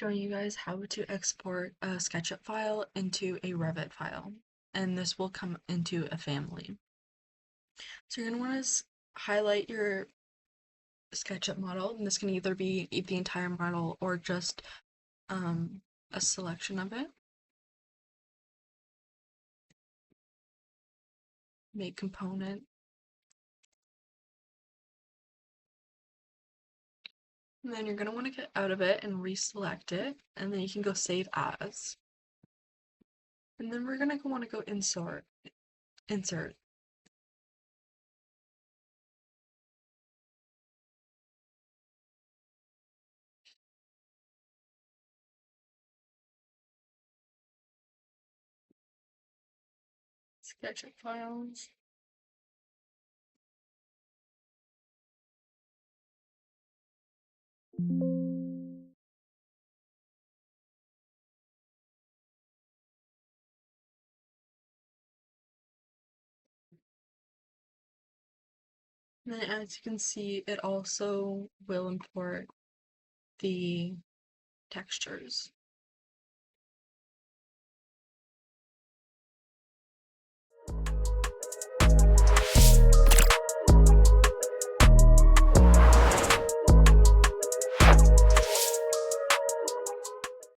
showing you guys how to export a Sketchup file into a Revit file, and this will come into a family. So you're going to want to highlight your Sketchup model, and this can either be the entire model or just a selection of it. Make component. And then you're going to want to get out of it and reselect it, and then you can go save as. And then we're going to want to go insert. Sketchup files. And then as you can see, it also will import the textures.